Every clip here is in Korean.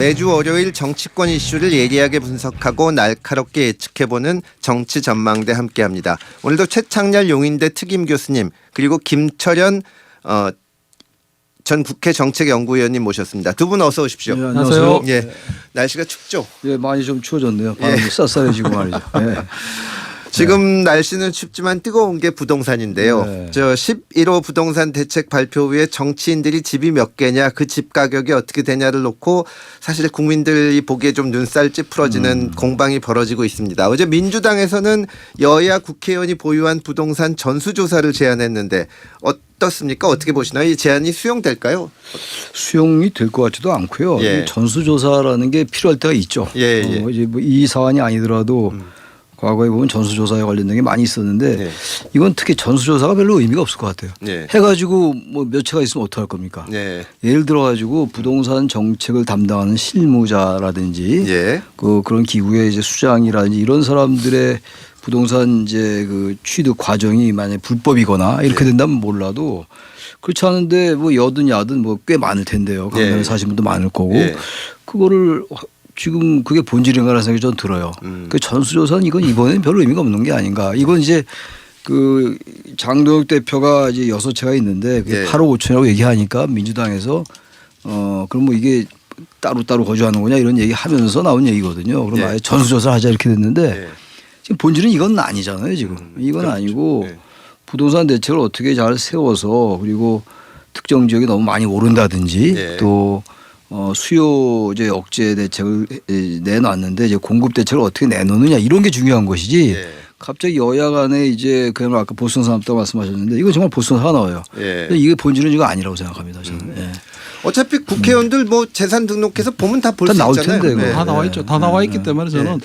매주 월요일 정치권 이슈를 예리하게 분석하고 날카롭게 예측해보는 정치전망대 함께합니다. 오늘도 최창렬 용인대 특임 교수님 그리고 김철현 전 국회 정책연구위원님 모셨습니다. 두 분 어서 오십시오. 네, 안녕하세요. 예, 날씨가 춥죠? 예, 많이 좀 추워졌네요. 바람이 쌀쌀해지고 말이죠. 예. 지금 날씨는 춥지만 뜨거운 게 부동산인데요. 네. 저 11호 부동산 대책 발표 후에 정치인들이 집이 몇 개냐, 그 집 가격이 어떻게 되냐를 놓고 사실 국민들이 보기에 좀 눈살 찌푸러지는 공방이 벌어지고 있습니다. 어제 민주당에서는 여야 국회의원이 보유한 부동산 전수조사를 제안했는데 어떻습니까? 어떻게 보시나요? 이 제안이 수용될까요? 수용이 될 것 같지도 않고요. 예. 전수조사라는 게 필요할 때가 있죠. 예, 예. 이제 뭐 이 사안이 아니더라도 과거에 보면 전수조사에 관련된 게 많이 있었는데 네. 이건 특히 전수조사가 별로 의미가 없을 것 같아요. 네. 해가지고 뭐 몇 채가 있으면 어떡할 겁니까? 네. 예를 들어 가지고 부동산 정책을 담당하는 실무자라든지 예. 그런 기구의 이제 수장이라든지 이런 사람들의 부동산 이제 그 취득 과정이 만약 불법이거나 이렇게 된다면 몰라도 그렇지 않은데 뭐 여든 야든 뭐 꽤 많을 텐데요. 강남에 사신 분도 많을 거고 그거를 지금 그게 본질인가라는 생각이 좀 들어요. 그 전수조사는 이건 이번에는 별 의미가 없는 게 아닌가. 이건 이제 그 장동혁 대표가 이제 6채가 있는데 그게 8억 5천이라고 얘기하니까 민주당에서 그럼 뭐 이게 따로따로 거주하는 거냐 이런 얘기하면서 나온 얘기거든요. 그럼 아예 전수조사 하자 이렇게 됐는데 지금 본질은 이건 아니잖아요. 지금 이건 그렇죠. 아니고 부동산 대책을 어떻게 잘 세워서 그리고 특정 지역이 너무 많이 오른다든지 또 수요 이제 억제 대책을 내놨는데 이제 공급 대책을 어떻게 내놓느냐 이런 게 중요한 것이지. 갑자기 여야 간에 이제 그야말로 아까 보수산업도 말씀하셨는데 이건 정말 보수산 하나예요. 이게 본질은 이거 아니라고 생각합니다. 저는. 예. 어차피 국회의원들 뭐 재산 등록해서 보면 다 볼 수 다 나올 있잖아요. 텐데, 그거. 다 나와 있죠. 다 나와 있기 때문에 저는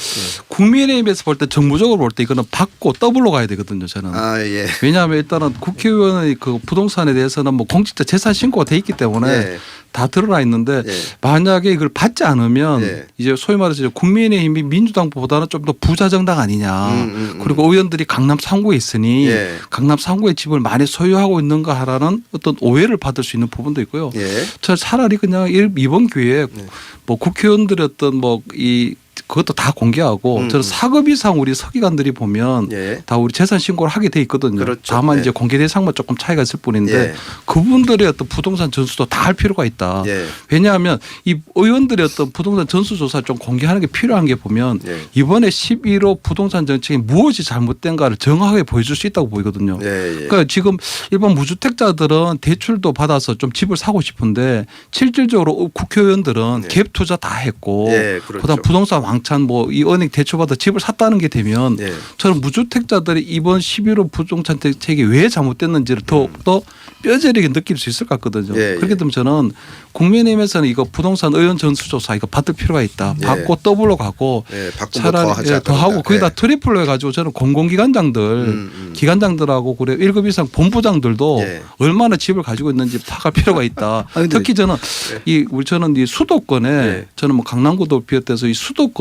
국민의힘에서 볼 때 정부적으로 볼 때 이거는 받고 더블로 가야 되거든요. 저는. 아, 예. 왜냐하면 일단은 국회의원의 그 부동산에 대해서는 뭐 공직자 재산 신고가 돼 있기 때문에 다 드러나 있는데 만약에 이걸 받지 않으면 이제 소위 말해서 이제 국민의힘이 민주당보다는 좀 더 부자 정당 아니냐. 그리고 의원들이 강남 3구에 있으니 강남 3구의 집을 많이 소유하고 있는가 하라는 어떤 오해를 받을 수 있는 부분도 있고요. 저 차라리 그냥 이번 기회에 뭐 국회의원들의 어떤 뭐 이 그것도 다 공개하고 저는 4급 이상 우리 서기관들이 보면 다 우리 재산 신고를 하게 돼 있거든요. 그렇죠. 다만 이제 공개 대상만 조금 차이가 있을 뿐인데 그분들의 어떤 부동산 전수도 다 할 필요가 있다. 왜냐하면 이 의원들의 어떤 부동산 전수 조사를 좀 공개하는 게 필요한 게 보면 이번에 11호 부동산 정책이 무엇이 잘못된가를 정확하게 보여줄 수 있다고 보이거든요. 그러니까 지금 일반 무주택자들은 대출도 받아서 좀 집을 사고 싶은데 실질적으로 국회의원들은 갭 투자 다 했고 그다음 부동산 왕창 뭐 이 은행 대출받아 집을 샀다는 게 되면 저는 무주택자들이 이번 11호 부동산 대책이 왜 잘못됐는지를 더욱더 뼈저리게 느낄 수 있을 것 같거든요. 그렇기 때문에 저는 국민의힘에서는 이거 부동산 의원 전수조사 이거 받을 필요가 있다. 받고 더블로 가고 차라리 더 하고 거기다 트리플로 해가지고 저는 기관장들하고 그래 1급 이상 본부장들도 얼마나 집을 가지고 있는지 파악할 필요가 있다. 특히 저는 저는 이 수도권에 저는 뭐 강남구도 비롯해서 이 수도권에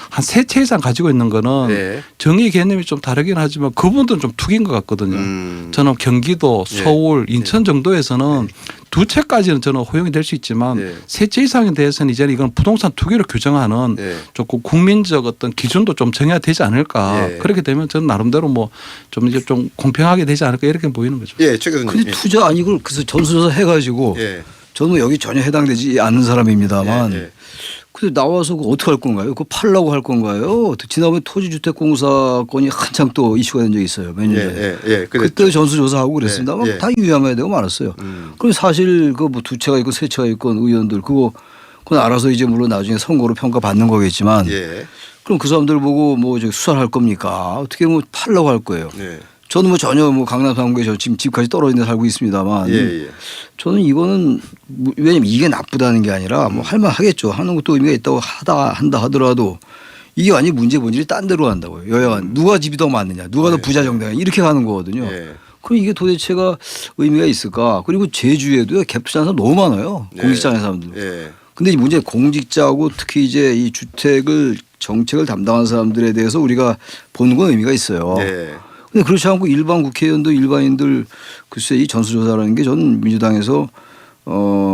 한 3채 이상 가지고 있는 거는 정의 개념이 좀 다르긴 하지만 그분들은 좀 투기인 것 같거든요. 저는 경기도, 서울, 인천 정도에서는 2채까지는 저는 허용이 될 수 있지만 3채 이상에 대해서는 이제는 이건 부동산 투기로 규정하는 조금 국민적 어떤 기준도 좀 정해야 되지 않을까. 그렇게 되면 저는 나름대로 뭐 좀 이제 좀 공평하게 되지 않을까 이렇게 보이는 거죠. 예, 최 교수님. 근데 투자 아니고 그래서 전수조사 해가지고 저는 뭐 여기 전혀 해당되지 않는 사람입니다만 근데 나와서 어떻게 할 건가요? 그거 팔라고 할 건가요? 지난번에 토지주택공사건이 한창 또 이슈가 된 적이 있어요. 몇 년 전에. 그때 전수조사하고 그랬습니다만 다 유야마야 되고 말았어요. 그리고 사실 그 뭐 2채가 있고 3채가 있고 의원들 그건 알아서 이제 물론 나중에 선거로 평가받는 거겠지만 그럼 그 사람들 보고 뭐 수사를 할 겁니까? 어떻게 뭐 팔라고 할 거예요. 저는 뭐 전혀 뭐 강남 3구에 저 지금 집까지 떨어진 데 살고 있습니다만 저는 이거는 왜냐면 이게 나쁘다는 게 아니라 뭐 할 만 하겠죠. 하는 것도 의미가 있다고 한다 하더라도 이게 완전히 문제 본질이 딴 데로 간다고요. 여야간 누가 집이 더 많느냐 누가 더 부자 정당이냐 이렇게 가는 거거든요. 그럼 이게 도대체가 의미가 있을까. 그리고 제주에도요 갭 투자하는 사람 너무 많아요. 공직자의 사람들. 근데 이 문제 공직자하고 특히 이제 이 주택을 정책을 담당하는 사람들에 대해서 우리가 보는 건 의미가 있어요. 근데 그렇지 않고 일반 국회의원도 일반인들 글쎄 이 전수조사라는 게 저는 민주당에서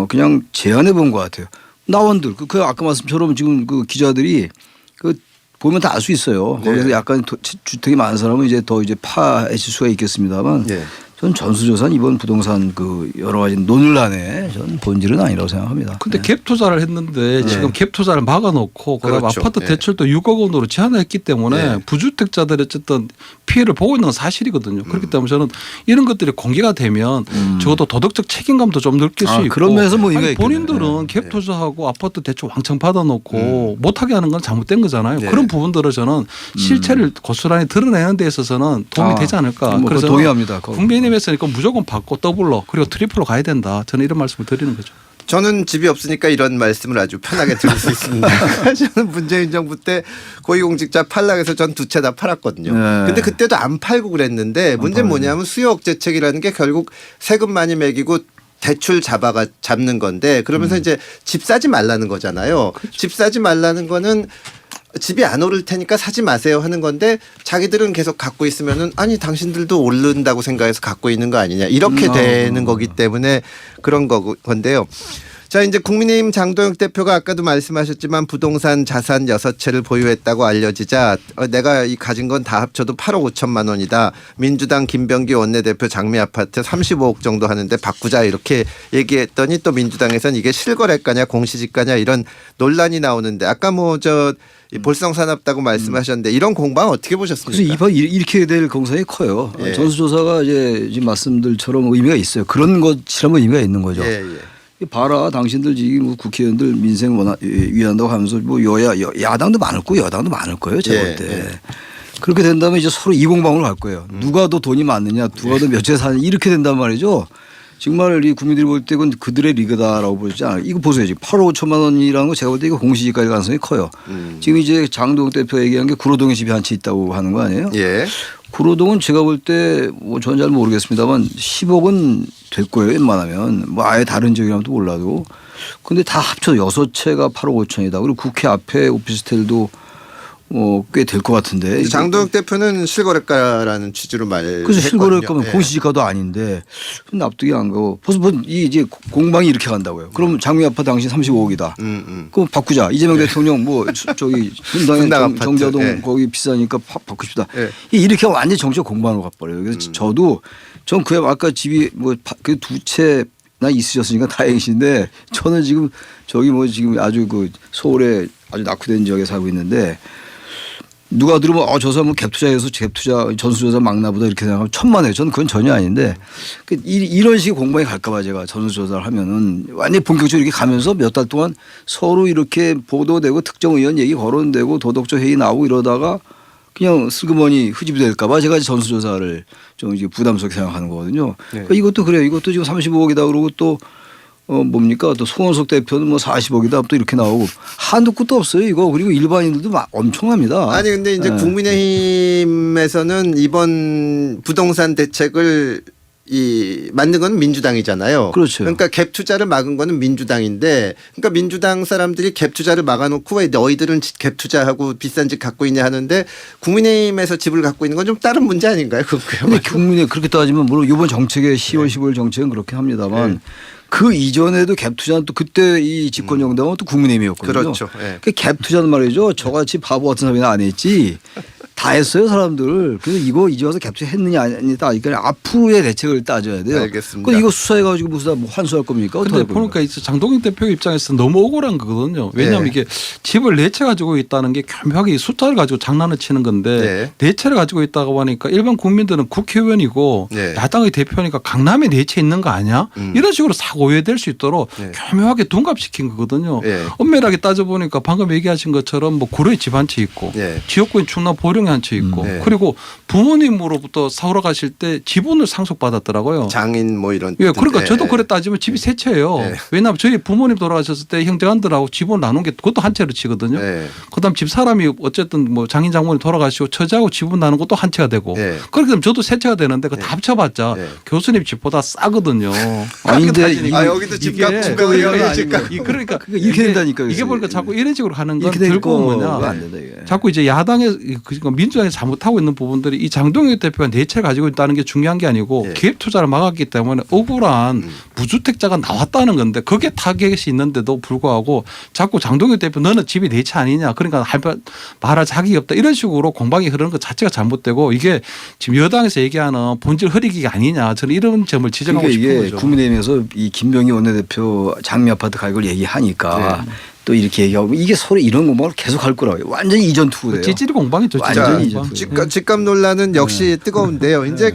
그냥 제안해 본 것 같아요. 나원들 그 아까 말씀처럼 지금 그 기자들이 그 보면 다 알 수 있어요. 거기서 네. 약간 주택이 많은 사람은 이제 더 이제 파헤칠 수가 있겠습니다만 네. 전 전수조사는 이번 부동산 그 여러 가지 논란의 전 본질은 아니라고 생각합니다. 근데 네. 갭 투자를 했는데 지금 갭 투자를 막아놓고 그다음 그렇죠. 아파트 네. 대출도 6억 원으로 제한했기 때문에 네. 부주택자들이 어쨌든 피해를 보고 있는 건 사실이거든요. 그렇기 때문에 저는 이런 것들이 공개가 되면 적어도 도덕적 책임감도 좀 느낄 수 있고 그런 면에서 뭐 의미가 아니, 있겠네. 본인들은 네. 갭 투자하고 아파트 대출 왕창 받아놓고 못하게 하는 건 잘못된 거잖아요. 네. 그런 부분들을 저는 실체를 고스란히 드러내는 데 있어서는 도움이 되지 않을까. 뭐 그래서 동의합니다. 국민의힘에서는 이거 무조건 받고 더블로 그리고 트리플로 가야 된다. 저는 이런 말씀을 드리는 거죠. 저는 집이 없으니까 이런 말씀을 아주 편하게 드릴 수 있습니다. 저는 문재인 정부 때 고위공직자 팔라고 해서 전 두 채 다 팔았거든요. 네. 근데 그때도 안 팔고 그랬는데 문제는 뭐냐면 수요 억제책이라는 게 결국 세금 많이 매기고 대출 잡는 건데 그러면서 이제 집 사지 말라는 거잖아요. 그렇죠. 집 사지 말라는 거는 집이 안 오를 테니까 사지 마세요 하는 건데 자기들은 계속 갖고 있으면은 아니 당신들도 오른다고 생각해서 갖고 있는 거 아니냐 이렇게 되는 거기 때문에 그런 건데요. 자 이제 국민의힘 장도영 대표가 아까도 말씀하셨지만 부동산 자산 6채를 보유했다고 알려지자 내가 이 가진 건 다 합쳐도 8억 5천만 원이다. 민주당 김병기 원내대표 장미 아파트 35억 정도 하는데 바꾸자 이렇게 얘기했더니 또 민주당에서는 이게 실거래가냐 공시지가냐 이런 논란이 나오는데 아까 이 볼성산업다고 말씀하셨는데 이런 공방 어떻게 보셨습니까? 그래서 이렇게 될 공산이 커요. 예. 전수조사가 이제 지금 말씀들처럼 의미가 있어요. 그런 것이라면 의미가 있는 거죠. 예, 예. 봐라, 당신들 지금 뭐 국회의원들 민생 위한다고 하면서 뭐 야당도 많을 거고 여당도 많을 거예요. 제가 볼 때. 예. 그렇게 된다면 이제 서로 이공방으로 갈 거예요. 누가 더 돈이 많느냐, 누가 더 몇 채 사느냐 이렇게 된단 말이죠. 정말 이 국민들이 볼 때 이건 그들의 리그다라고 보지 않아요. 이거 보세요. 지금 8억 5천만 원이라는 거 제가 볼 때 이거 공시지가일 가능성이 커요. 지금 이제 장동욱 대표 얘기한 게 구로동에 집이 한 채 있다고 하는 거 아니에요? 예. 구로동은 제가 볼 때 뭐 저는 잘 모르겠습니다만 10억은 될 거예요. 웬만하면 뭐 아예 다른 지역이라면 또 몰라도. 근데 다 합쳐 6채가 8억 5천이다. 그리고 국회 앞에 오피스텔도 꽤 될 것 같은데. 장동욱 대표는 실거래가라는 취지로 말했거든요. 그래서 실거래가면 예. 공시지가도 아닌데 납득이 안 가고 벌써 이제 공방이 이렇게 간다고요. 그럼 장미 아파트 당신 35억이다. 그럼 바꾸자. 이재명 대통령 뭐 저기 분당에 분당 아파트. 정자동 예. 거기 비싸니까 바꾸십시다. 예. 이렇게 하면 완전 정치적 공방으로 가버려요. 그래서 저도 전 그야 아까 집이 뭐 그 두 채나 있으셨으니까 다행이신데 저는 지금 저기 뭐 지금 아주 그 서울에 아주 낙후된 지역에 살고 있는데 누가 들으면 저 사람은 갭투자해서 갭투자 전수조사 막나보다 이렇게 생각하면 천만에요. 저는 그건 전혀 아닌데 이런 식의 공방에 갈까 봐 제가 전수조사를 하면은 완전히 본격적으로 이렇게 가면서 몇 달 동안 서로 이렇게 보도되고 특정 의원 얘기 거론되고 도덕적 회의 나오고 이러다가 그냥 슬그머니 흐집이 될까 봐 제가 전수조사를 좀 이제 부담스럽게 생각하는 거거든요. 네. 그러니까 이것도 그래요. 이것도 지금 35억이다 그러고 또 뭡니까 또 송원석 대표는 뭐 40억이다 또 이렇게 나오고 한도 끝도 없어요 이거. 그리고 일반인들도 엄청납니다. 아니 근데 이제 네. 국민의힘에서는 이번 부동산 대책을 만든 건 민주당이잖아요. 그렇죠. 그러니까 갭 투자를 막은 거는 민주당인데 그러니까 민주당 사람들이 갭 투자를 막아놓고 왜 너희들은 갭 투자하고 비싼 집 갖고 있냐 하는데 국민의힘에서 집을 갖고 있는 건 좀 다른 문제 아닌가요? 근데 국민의 그렇게 따지면 물론 이번 정책의 10월 15일 정책은 그렇긴 합니다만 네. 그 이전에도 갭 투자는 또 그때 이 집권 정당은 또 국민의힘이었거든요. 그렇죠. 네. 그 갭 투자는 말이죠. 저같이 바보 같은 사람이나 안 했지. 다 했어요 사람들. 그래서 이거 이제 와서 갭 투자 했느냐 아니다. 그러니까 앞으로의 대책을 따져야 돼요. 알겠습니다. 그 이거 수사해가지고 무슨 뭐 환수할 겁니까? 근데 어떡할 겁니까? 보니까 이제 장동익 대표 입장에서 너무 억울한 거거든요. 왜냐하면 네. 이게 집을 4채 가지고 있다는 게 교묘하게 숫자를 가지고 장난을 치는 건데 네. 4채를 가지고 있다고 하니까 일반 국민들은 국회의원이고 네. 야당의 대표니까 강남에 4채 있는 거 아니야? 이런 식으로 사고 오해될 수 있도록 네. 교묘하게 둔갑시킨 거거든요. 네. 엄밀하게 따져보니까 방금 얘기하신 것처럼 뭐 구로에 집 한 채 있고 네. 지역구인 충남 보령에 한 채 있고 네. 그리고 부모님으로부터 사오러 가실 때 지분을 상속받았더라고요. 장인 뭐 이런. 예, 그러니까 네. 저도 그래 따지면 집이 3채예요. 네. 왜냐하면 저희 부모님 돌아가셨을 때 형제간들하고 지분 나눈 게 그것도 한 채로 치거든요. 네. 그다음 집 사람이 어쨌든 뭐 장인 장모님 돌아가시고 처자하고 지분 나눈 것도 한 채가 되고 네. 그렇게 되면 저도 3채가 되는데 그거 네. 다 합쳐봤자 네. 교수님 집보다 싸거든요. 아닌데 아 여기도 집값 이게 집값 집값. 그러니까 이렇게 된다니까요. 이게 보니까 자꾸 이런 식으로 가는 건 이렇게 될 결국은 거가 뭐냐. 안 된다 이게. 자꾸 이제 야당의 그러니까 민주당이 잘못하고 있는 부분들이 이 장동혁 대표가 내채를 가지고 있다는 게 중요한 게 아니고 예. 기획 투자를 막았기 때문에 억울한 무주택자가 나왔다는 건데 그게 타겟이 있는데도 불구하고 자꾸 장동혁 대표 너는 집이 내 채 아니냐 그러니까 말할 자격이 없다 이런 식으로 공방이 흐르는 것 자체가 잘못되고 이게 지금 여당에서 얘기하는 본질 흐리기가 아니냐 저는 이런 점을 지적하고 그러니까 싶은 이게 거죠. 국민의힘에서 이 김병희 원내대표 장미 아파트 가격을 얘기하니까 네. 또 이렇게 얘기하고 이게 서로 이런 공방을 계속 할 거라고요. 완전히 이전 투구예요. 찌질이 공방이죠. 완전히 찌질이 이제 공방. 집값 논란은 역시 뜨거운데요. 이제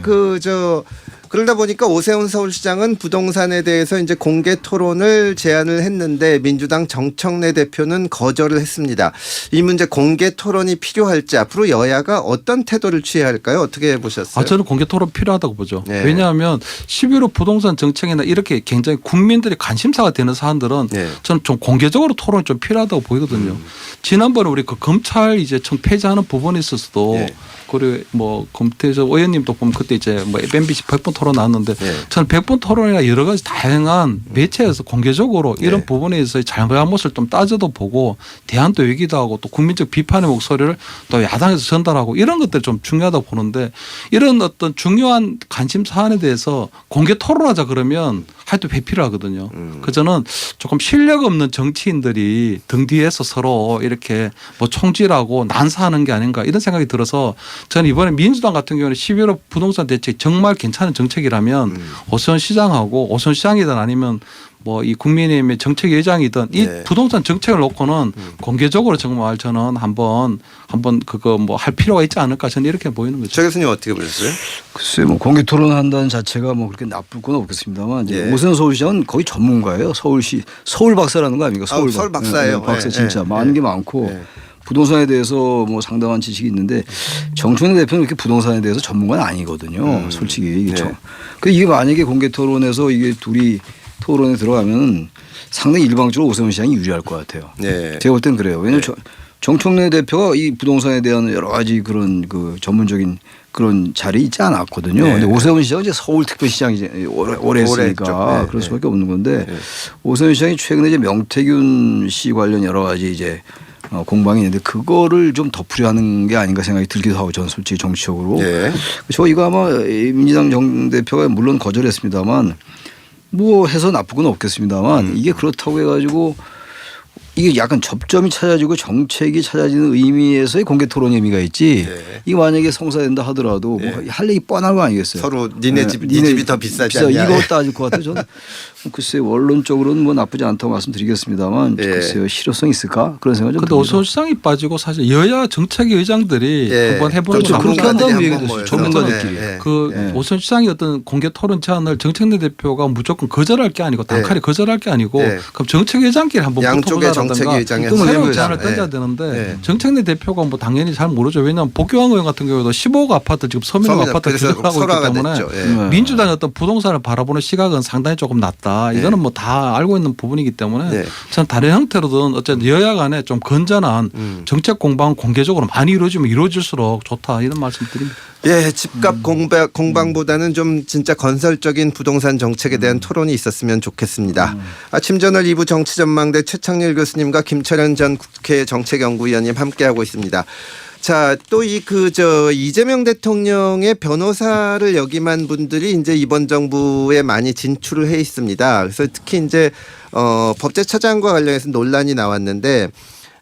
그러다 보니까 오세훈 서울시장은 부동산에 대해서 이제 공개 토론을 제안을 했는데 민주당 정청래 대표는 거절을 했습니다. 이 문제 공개 토론이 필요할지 앞으로 여야가 어떤 태도를 취해야 할까요? 어떻게 보셨어요? 저는 공개 토론 필요하다고 보죠. 네. 왜냐하면 11호 부동산 정책이나 이렇게 굉장히 국민들이 관심사가 되는 사안들은 네. 저는 좀 공개적으로 토론이 좀 필요하다고 보이거든요. 지난번에 우리 그 검찰 이제 청 폐지하는 부분에 있어서도 네. 그리고 뭐 검태에서 의원님도 보면 그때 이제 뭐 MBC 100분 토론 나왔는데 네. 저는 100분 토론이나 여러 가지 다양한 매체에서 공개적으로 이런 네. 부분에 있어서 잘못을 좀 따져도 보고 대안도 얘기도 하고 또 국민적 비판의 목소리를 또 야당에서 전달하고 이런 것들이 좀 중요하다고 보는데 이런 어떤 중요한 관심 사안에 대해서 공개 토론하자 그러면 하여튼 회피하거든요. 그래서 저는 조금 실력 없는 정치인들이 등 뒤에서 서로 이렇게 뭐 총질하고 난사하는 게 아닌가 이런 생각이 들어서 저는 이번에 민주당 같은 경우는 11호 부동산 대책 정말 괜찮은 정책이라면 오세훈 시장하고 오세훈 시장이든 아니면 뭐 이 국민의힘의 정책위원장이든 이 네. 부동산 정책을 놓고는 공개적으로 정말 저는 한번 그거 뭐 할 필요가 있지 않을까 저는 이렇게 보이는 거죠. 저 교수님 어떻게 보셨어요? 글쎄 뭐 공개 토론한다는 자체가 뭐 그렇게 나쁠 건 없겠습니다만 이제 예. 오세훈 서울시장은 거의 전문가예요. 서울 박사라는 거 아닙니까? 서울 박사예요. 박사 예, 진짜 예, 많은 예. 게 많고 예. 부동산에 대해서 뭐 상당한 지식이 있는데 정청래 대표는 이렇게 부동산에 대해서 전문가는 아니거든요. 솔직히 이게 네. 이게 만약에 공개 토론에서 이게 둘이 토론에 들어가면 상당히 일방적으로 오세훈 시장이 유리할 것 같아요. 네. 제가 볼 때는 그래요. 왜냐하면 정청래 대표가 이 부동산에 대한 여러 가지 그런 그 전문적인 그런 자리에 있지 않았거든요. 네. 근데 오세훈 시장은 이제 서울특별시장이 오래 했으니까 네. 그럴 수밖에 없는 건데 네. 오세훈 시장이 최근에 이제 명태균 씨 관련 여러 가지 이제 공방이 있는데 그거를 좀 덮으려 하는 게 아닌가 생각이 들기도 하고 저는 솔직히 정치적으로. 네. 저 이거 아마 민주당 정 대표가 물론 거절했습니다만 뭐 해서 나쁠 건 없겠습니다만 이게 그렇다고 해가지고 이게 약간 접점이 찾아지고 정책이 찾아지는 의미에서의 공개 토론 의미가 있지. 네. 이게 만약에 성사된다 하더라도 뭐 할 얘기 뻔한 거 아니겠어요. 서로 니네 집이 더 비싸지 비싸. 않냐. 이거 따질 것 같아요. 저는 글쎄 원론적으로는 뭐 나쁘지 않다고 말씀드리겠습니다만 예. 글쎄요 실효성 있을까 그런 생각이 좀 근데 듭니다. 오세훈 시장이 빠지고 사실 여야 정책위 의장들이 예. 한번 해보는 그렇죠. 거 그렇게 나쁘지 한다는 않아요. 얘기도 있어요. 전문가들끼리. 예. 그 예. 오세훈 시장이 어떤 공개 토론 제안을 정책내 대표가 무조건 거절할 게 아니고 단칼에 거절할 게 아니고 예. 그럼 정책위의장끼리 한번 양쪽의 붙어보자라든가 정책위의장이 또 새로운 하는 제안을 거죠. 던져야 예. 되는데 예. 정책내 대표가 뭐 당연히 잘 모르죠. 왜냐하면 복교왕 의원 같은 경우도 15억 아파트 지금 서민호 아파트 그래서 주택하고 있기 설화가 때문에 됐죠. 예. 민주당의 어떤 부동산을 바라보는 시각은 상당히 조금 낮다. 이거는 뭐 다 알고 있는 부분이기 때문에 네. 저는 다른 형태로든 어쨌든 여야 간에 좀 건전한 정책 공방 공개적으로 많이 이루어지면 이루어질수록 좋다 이런 말씀 드립니다. 예, 집값 공방보다는 좀 진짜 건설적인 부동산 정책에 대한 토론이 있었으면 좋겠습니다. 아침 저널 2부 정치전망대 최창렬 교수님과 김철현 전 국회 정책연구위원님 함께하고 있습니다. 자, 또 이재명 대통령의 변호사를 역임한 분들이 이제 이번 정부에 많이 진출을 해 있습니다. 그래서 특히 이제 법제처장과 관련해서 논란이 나왔는데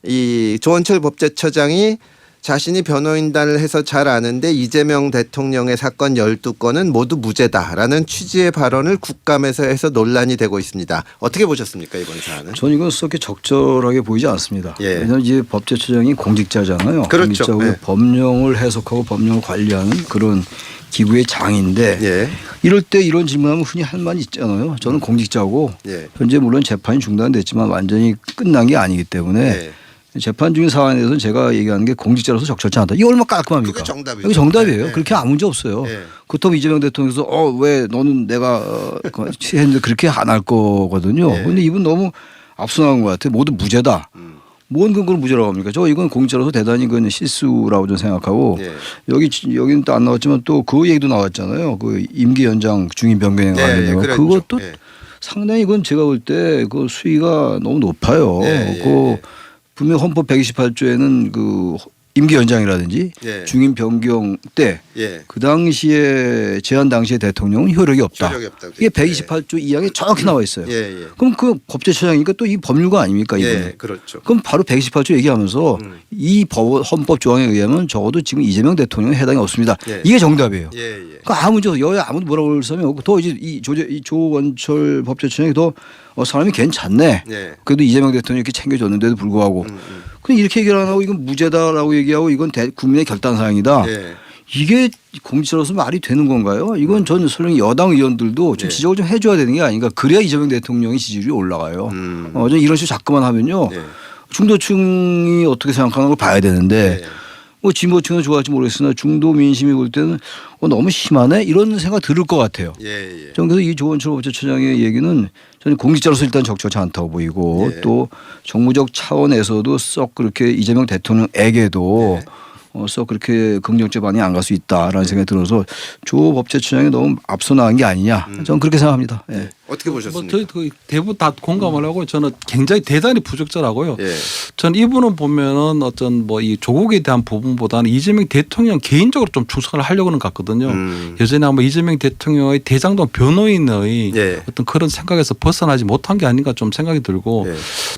이 조원철 법제처장이 자신이 변호인단을 해서 잘 아는데 이재명 대통령의 사건 12건은 모두 무죄다라는 취지의 발언을 국감에서 해서 논란이 되고 있습니다. 어떻게 보셨습니까 이번 사안은? 저는 이건 그렇게 적절하게 보이지 않습니다. 예. 왜냐하면 이제 법제처장이 공직자잖아요. 그렇죠. 공직자고 예. 법령을 해석하고 법령을 관리하는 그런 기구의 장인데 예. 이럴 때 이런 질문하면 흔히 할 말이 있잖아요. 저는 공직자고 예. 현재 물론 재판이 중단됐지만 완전히 끝난 게 아니기 때문에 예. 재판 중인 사안에 대해서는 제가 얘기하는 게 공직자로서 적절치 않다. 이거 얼마나 깔끔합니까? 그게 정답이죠. 이게 정답이에요. 네, 그렇게 아무 문제 없어요. 네. 그렇다고 이재명 대통령께서 왜 너는 내가 했는데 그렇게 안 할 거거든요. 그런데 이분 너무 앞서나간 것 같아요. 모두 무죄다. 뭔 근거로 무죄라고 합니까? 저 이건 공직자로서 대단히 그건 실수라고 저는 생각하고 네. 여기는 또 안 나왔지만 또 그 얘기도 나왔잖아요. 그 임기 연장 중임 변경에 관련된 거. 그것도 상당히 그건 제가 볼 때 그 수위가 너무 높아요. 네, 그 분명 헌법 128조에는 그 임기 연장이라든지 예. 중임 변경 때 그 당시에 제한 당시에 대통령은 효력이 없다. 이게 128조 2항에 정확히 나와 있어요. 그럼 그 법제처장이니까 또 이 법률가 아닙니까 이번에. 그렇죠. 그럼 바로 128조 얘기하면서 이 헌법 조항에 의하면 적어도 지금 이재명 대통령에 해당이 없습니다. 이게 정답이에요. 그러니까 아무 여야 아무도 뭐라고 할 사람이 없고 더 이제 이 조원철 법제처장이 더 사람이 괜찮네. 그래도 이재명 대통령이 이렇게 챙겨줬는데도 불구하고. 근데 이렇게 얘기를 안 하고 이건 무죄다라고 얘기하고 이건 국민의 결단 사항이다. 이게 공직자로서 말이 되는 건가요? 이건 전 설령 여당 의원들도 좀 지적을 좀 해줘야 되는 게 아닌가. 그래야 이재명 대통령의 지지율이 올라가요. 전 이런 식으로 자꾸만 하면요. 중도층이 어떻게 생각하는 걸 봐야 되는데 뭐 진보층은 좋아할지 모르겠으나 중도 민심이 볼 때는 너무 심하네 이런 생각 들을 것 같아요. 저는 그래서 이 조원철 법제처장의 얘기는 저는 공직자로서 일단 적절치 않다고 보이고 또 정무적 차원에서도 썩 그렇게 이재명 대통령에게도 썩 그렇게 긍정적 반응이 안 갈 수 있다라는 생각이 들어서 조 법제처장이 너무 앞서 나간 게 아니냐 저는 그렇게 생각합니다. 어떻게 보셨습니까? 뭐 저희 대부분 다 공감을 하고 저는 굉장히 대단히 부적절하고요. 전 이분은 보면은 어떤 뭐 이 조국에 대한 부분보다는 이재명 대통령 개인적으로 좀 충성을 하려고는 같거든요. 여전히 아마 이재명 대통령의 대장동 변호인의 어떤 그런 생각에서 벗어나지 못한 게 아닌가 좀 생각이 들고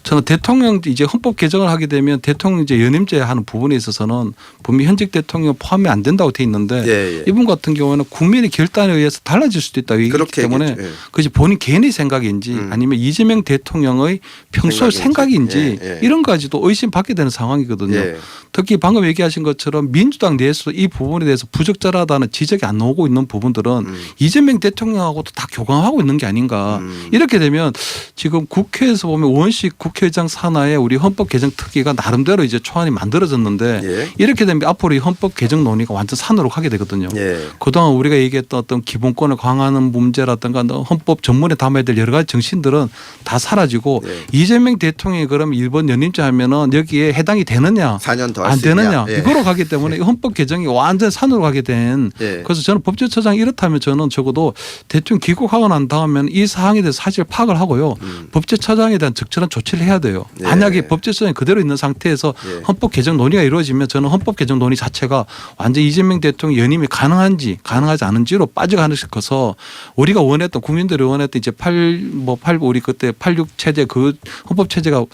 저는 대통령 이제 헌법 개정을 하게 되면 대통령 이제 연임제 하는 부분에 있어서는 분명히 현직 대통령 포함이 안 된다고 돼 있는데 이분 같은 경우에는 국민의 결단에 의해서 달라질 수도 있다 얘기했기 때문에 그것이 본인 개인의 생각인지 아니면 이재명 대통령의 평소 생각인지 이런 가지도 의심받게 되는 상황이거든요. 특히 방금 얘기하신 것처럼 민주당 내에서 이 부분에 대해서 부적절하다는 지적이 안 나오고 있는 부분들은 이재명 대통령하고도 다 교감하고 있는 게 아닌가. 이렇게 되면 지금 국회에서 보면 원식 국회의장 산하에 우리 헌법 개정 특위가 나름대로 이제 초안이 만들어졌는데 이렇게 되면 앞으로 이 헌법 개정 논의가 완전 산으로 가게 되거든요. 그동안 우리가 얘기했던 어떤 기본권을 강화하는 문제라든가 헌법 전문에 담아야 될 여러 가지 정신들은 다 사라지고 이재명 대통령이 그럼 일본 연임제 하면은 여기에 해당이 되느냐 4년 더 안 되느냐 이거로 가기 때문에 헌법 개정이 완전 산으로 가게 된 그래서 저는 법제처장이 이렇다면 저는 적어도 대통령 귀국하고 난 다음에는 이 사항에 대해서 사실 파악을 하고요. 법제처장에 대한 적절한 조치를 해야 돼요. 만약에 법제처장이 그대로 있는 상태에서 헌법 개정 논의가 이루어지면 저는 헌법 개정 논의 자체가 완전 이재명 대통령 연임이 가능한지 가능하지 않은지로 빠져가서 우리가 원했던 국민들이 원했던 이제 8 우리 그때 86 체제 그 헌법 체제가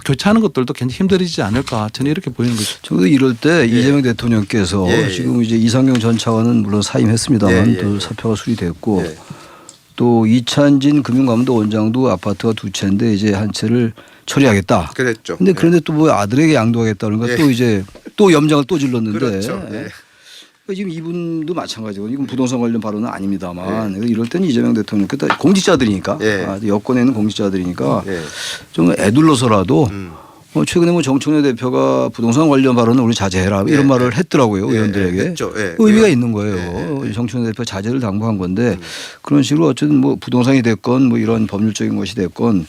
교체하는 것들도 굉장히 힘들어지지 않을까 저는 이렇게 보이는 거죠. 저도 이럴 때 이재명 대통령께서 지금 이제 이상경 전 차관은 물론 사임했습니다만 또 사표가 수리됐고 또 이찬진 금융감독 원장도 아파트가 2채인데 이제 한 채를 처리하겠다. 그랬죠. 그런데 또 뭐 아들에게 양도하겠다 그러니까 또 이제 또 염장을 또 질렀는데 그렇죠. 지금 이분도 마찬가지고 이건 부동산 관련 발언은 아닙니다만 이럴 때는 이재명 대통령 공직자들이니까 여권에 있는 공직자들이니까 좀 애둘러서라도 최근에 뭐 정청래 대표가 부동산 관련 발언은 우리 자제해라 이런 말을 했더라고요 의원들에게 의미가 있는 거예요. 정청래 대표 자제를 당부한 건데 그런 식으로 어쨌든 뭐 부동산이 됐건 뭐 이런 법률적인 것이 됐건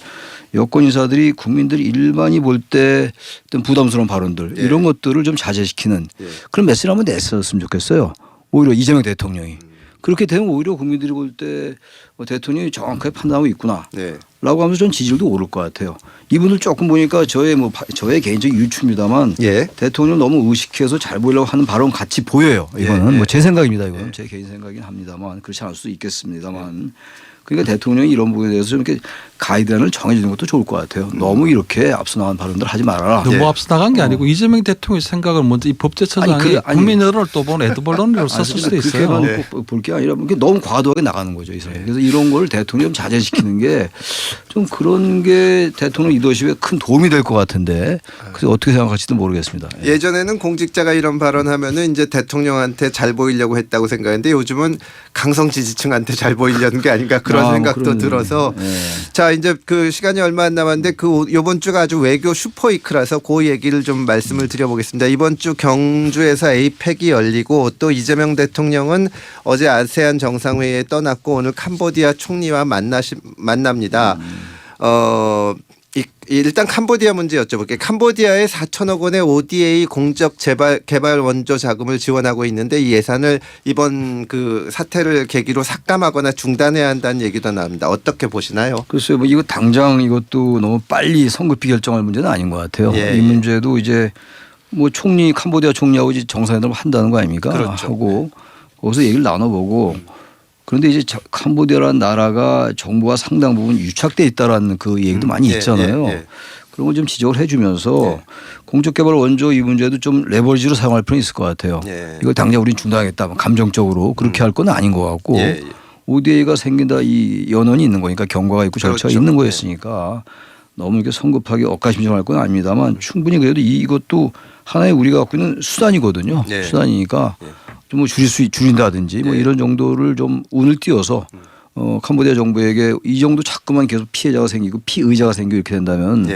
여권 인사들이 국민들이 일반이 볼 때 어떤 부담스러운 발언들 이런 것들을 좀 자제시키는 그런 메시지를 한번 냈었으면 좋겠어요. 오히려 이재명 대통령이. 그렇게 되면 오히려 국민들이 볼 때 대통령이 정확하게 판단하고 있구나. 라고 하면서 전 지지율도 오를 것 같아요. 이분들 조금 보니까 저의 개인적 유추입니다만 대통령 너무 의식해서 잘 보이려고 하는 발언 같이 보여요. 이거는 뭐 제 생각입니다. 이거는 제 개인 생각이긴 합니다만 그렇지 않을 수도 있겠습니다만. 그러니까 대통령이 이런 부분에 대해서 좀 이렇게 가이드라인을 정해주는 것도 좋을 것 같아요. 너무 이렇게 앞서 나간 발언들 하지 말아라. 너무 앞서 나간 게 아니고 이재명 대통령의 생각을 먼저 이 법제처장이 국민 여론을 또 보는 에드벌론으로 썼을 수도 있어요. 그렇게만 볼 게 아니라 너무 과도하게 나가는 거죠. 이 사람이. 그래서 이런 걸 대통령 자제시키는 게 좀 그런 게 대통령 리더십에 큰 도움이 될 것 같은데 그래서 어떻게 생각할지도 모르겠습니다. 예전에는 공직자가 이런 발언하면은 이제 대통령한테 잘 보이려고 했다고 생각했는데 요즘은 강성 지지층한테 잘 보이려는 게 아닌가 그런 생각도 들어서 자 이제 그 시간이 얼마 안 남았는데 그 이번 주가 아주 외교 슈퍼위크라서 그 얘기를 좀 말씀을 드려보겠습니다. 이번 주 경주에서 APEC이 열리고 또 이재명 대통령은 어제 아세안 정상회의에 떠났고 오늘 캄보디아 총리와 만납니다. 일단 캄보디아 문제 여쭤볼게요. 캄보디아에 4천억 원의 ODA 공적 개발 원조 자금을 지원하고 있는데 이 예산을 이번 그 사태를 계기로 삭감하거나 중단해야 한다는 얘기도 나옵니다. 어떻게 보시나요? 글쎄요. 뭐 이거 당장 이것도 너무 빨리 성급히 결정할 문제는 아닌 것 같아요. 이 문제도 이제 뭐 총리 캄보디아 총리하고 이제 정상회담을 한다는 거 아닙니까? 그렇죠. 하고 거기서 얘기를 나눠보고 그런데 이제 캄보디아라는 나라가 정부가 상당 부분 유착돼 있다라는 그 얘기도 많이 있잖아요. 그런 걸 좀 지적을 해주면서 공적개발 원조 이 문제도 좀 레버리지로 사용할 필요는 있을 것 같아요. 이걸 당장 우린 중단하겠다. 감정적으로 그렇게 할 건 아닌 것 같고 ODA가 생긴다 이 연원이 있는 거니까 경과가 있고 절차가 그렇죠. 있는 거였으니까 너무 이렇게 성급하게 억가심정할 건 아닙니다만 충분히 그래도 이것도 하나의 우리가 갖고 있는 수단이거든요. 수단이니까 좀 뭐 줄인다든지 뭐 이런 정도를 좀 운을 띄워서 캄보디아 정부에게 이 정도 자꾸만 계속 피해자가 생기고 피의자가 생기고 이렇게 된다면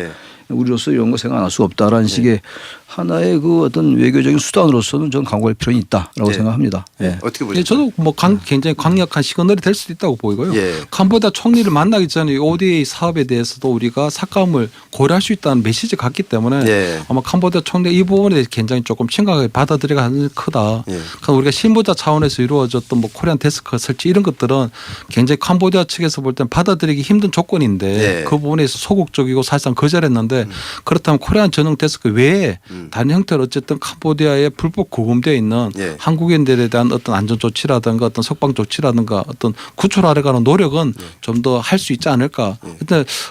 우리로서 이런 거 생각 안 할 수 없다라는 식의 하나의 그 어떤 외교적인 수단으로서는 저는 강구할 필요는 있다라고 생각합니다. 어떻게 보세요? 저도 뭐 굉장히 강력한 시그널이 될 수도 있다고 보이고요. 캄보디아 총리를 만나기 전에 ODA 사업에 대해서도 우리가 삭감을 고려할 수 있다는 메시지가 갔기 때문에 아마 캄보디아 총리 이 부분에 대해서 굉장히 조금 심각하게 받아들여야 하는 크다. 그러니까 우리가 실무자 차원에서 이루어졌던 뭐 코리안 데스크 설치 이런 것들은 굉장히 캄보디아 측에서 볼 때는 받아들이기 힘든 조건인데 그 부분에서 소극적이고 사실상 거절했는데 그렇다면 코리안 전용 데스크 외에 다른 형태로 어쨌든 캄보디아에 불법 구금되어 있는 한국인들에 대한 어떤 안전 조치라든가 어떤 석방 조치라든가 어떤 구출하려가는 노력은 좀 더 할 수 있지 않을까.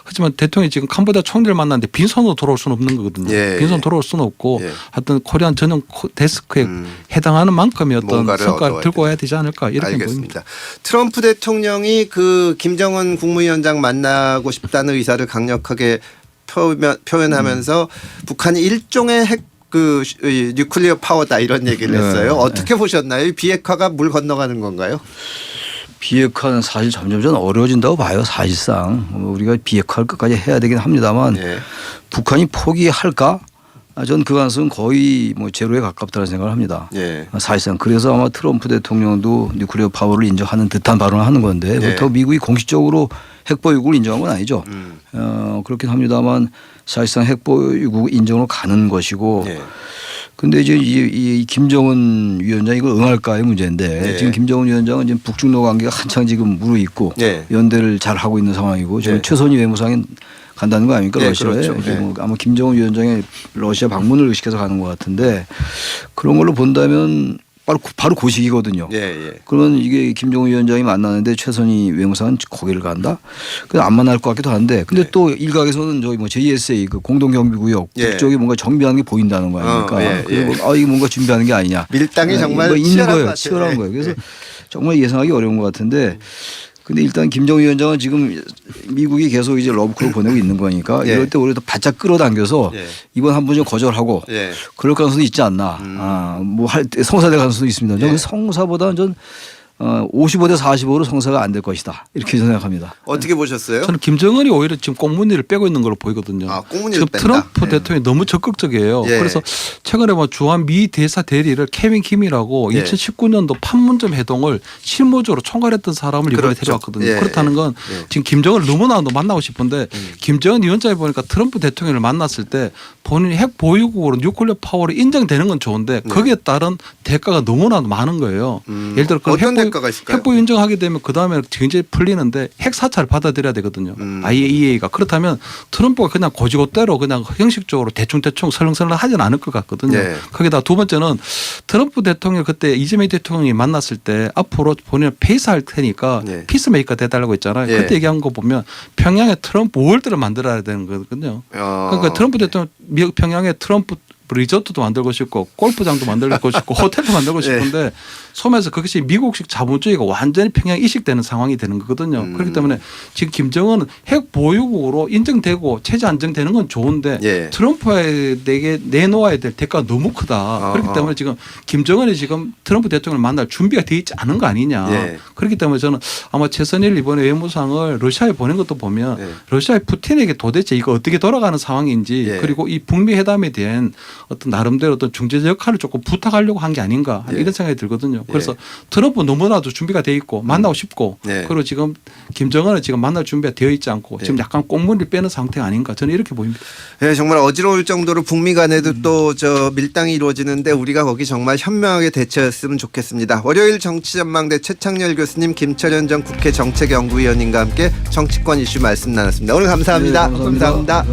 하지만 대통령이 지금 캄보디아 총리를 만났는데 빈손으로 돌아올 수는 없는 거거든요. 빈손 돌아올 수는 없고 하여튼 코리안 전용 데스크에 해당하는 만큼의 어떤 성과를 들고 와야 되지 않을까 이렇게 알겠습니다. 보입니다. 트럼프 대통령이 그 김정은 국무위원장 만나고 싶다는 의사를 강력하게 표현하면서 북한이 일종의 핵 그 뉴클리어 파워다 이런 얘기를 했어요. 어떻게 보셨나요? 비핵화가 물 건너가는 건가요? 비핵화는 사실 점점 어려워진다고 봐요. 사실상 우리가 비핵화를 끝까지 해야 되긴 합니다만 북한이 포기할까? 저는 그 가능성은 거의 뭐 제로에 가깝다는 생각을 합니다. 사실상 그래서 아마 트럼프 대통령도 뉴클리어 파워를 인정하는 듯한 발언을 하는 건데 그렇다고 미국이 공식적으로 핵보유국을 인정한 건 아니죠. 그렇긴 합니다만 사실상 핵보유국 인정으로 가는 것이고 근데 이제 이 김정은 위원장이 이걸 응할까의 문제인데 지금 김정은 위원장은 지금 북중로 관계가 한창 지금 무르익고 연대를 잘 하고 있는 상황이고 지금 최선희 외무상이 간다는 거 아닙니까 러시아에. 그렇죠. 아마 김정은 위원장의 러시아 방문을 의식해서 가는 것 같은데 그런 걸로 본다면 바로 그 시기거든요. 그러면 이게 김정은 위원장이 만나는데 최선희 외무상은 거기를 간다? 그건 안 만날 것 같기도 한데 근데 또 일각에서는 저기 뭐 JSA 그 공동경비구역 북쪽에 뭔가 정비하는 게 보인다는 거 아닙니까? 그리고 이게 뭔가 준비하는 게 아니냐. 밀당이 정말 있는 거예요. 치열한 거예요. 그래서 정말 예상하기 어려운 것 같은데 근데 일단 김정은 위원장은 지금 미국이 계속 이제 러브콜을 보내고 있는 거니까 이럴 때 오히려 더 바짝 끌어당겨서 이번 한 번 좀 거절하고 그럴 가능성도 있지 않나. 뭐 할 때 성사될 가능성도 있습니다. 저는 성사보다는 전 55대 45로 성사가 안 될 것이다. 이렇게 생각합니다. 어떻게 보셨어요? 저는 김정은이 오히려 지금 꽁무니를 빼고 있는 걸로 보이거든요. 꽁무니를 뺀다. 트럼프 대통령이 너무 적극적이에요. 그래서 최근에 뭐 주한 미 대사 대리를 케빈 킴이라고 2019년도 판문점 회동을 실무적으로 총괄했던 사람을 이번에 데려왔거든요. 그렇다는 건 지금 김정은을 너무나 만나고 싶은데 김정은 위원장이 보니까 트럼프 대통령을 만났을 때 본인이 핵 보유국으로 뉴클리어 파워를 인정되는 건 좋은데 거기에 따른 대가가 너무나 많은 거예요. 예를 들어 어떤 대가가 있을까요? 핵보유 인정하게 되면 그 다음에 굉장히 풀리는데 핵 사찰을 받아들여야 되거든요. IAEA가 그렇다면 트럼프가 그냥 고지고대로 그냥 형식적으로 대충 설렁설렁 하진 않을 것 같거든요. 거기다 두 번째는 트럼프 대통령 그때 이재명 대통령이 만났을 때 앞으로 본인을 페이스할 테니까 피스메이커 돼달라고 했잖아요. 그때 얘기한 거 보면 평양에 트럼프 월드를 만들어야 되는 거거든요. 그러니까 트럼프 대통령 미국 평양에 트럼프 리조트도 만들고 싶고 골프장도 만들고 싶고 호텔도 만들고 싶은데 소면서 그것이 미국식 자본주의가 완전히 평양 이식되는 상황이 되는 거거든요. 그렇기 때문에 지금 김정은은 핵 보유국으로 인정되고 체제 안정되는 건 좋은데 트럼프에게 내놓아야 될 대가가 너무 크다. 그렇기 때문에 지금 김정은이 지금 트럼프 대통령을 만날 준비가 돼 있지 않은 거 아니냐. 그렇기 때문에 저는 아마 최선일 이번에 외무상을 러시아에 보낸 것도 보면 러시아의 푸틴에게 도대체 이거 어떻게 돌아가는 상황인지 그리고 이 북미 회담에 대한 어떤 나름대로 어떤 중재자 역할을 조금 부탁하려고 한 게 아닌가 이런 생각이 들거든요. 그래서 트럼프 너무나도 준비가 돼 있고 만나고 싶고 그리고 지금 김정은은 지금 만날 준비가 되어 있지 않고 지금 약간 꽁무니를 빼는 상태가 아닌가 저는 이렇게 보입니다. 정말 어지러울 정도로 북미 간에도 또 저 밀당이 이루어지는데 우리가 거기 정말 현명하게 대처했으면 좋겠습니다. 월요일 정치전망대 최창렬 교수님, 김철현 전 국회 정책연구위원님과 함께 정치권 이슈 말씀 나눴습니다. 오늘 감사합니다. 감사합니다.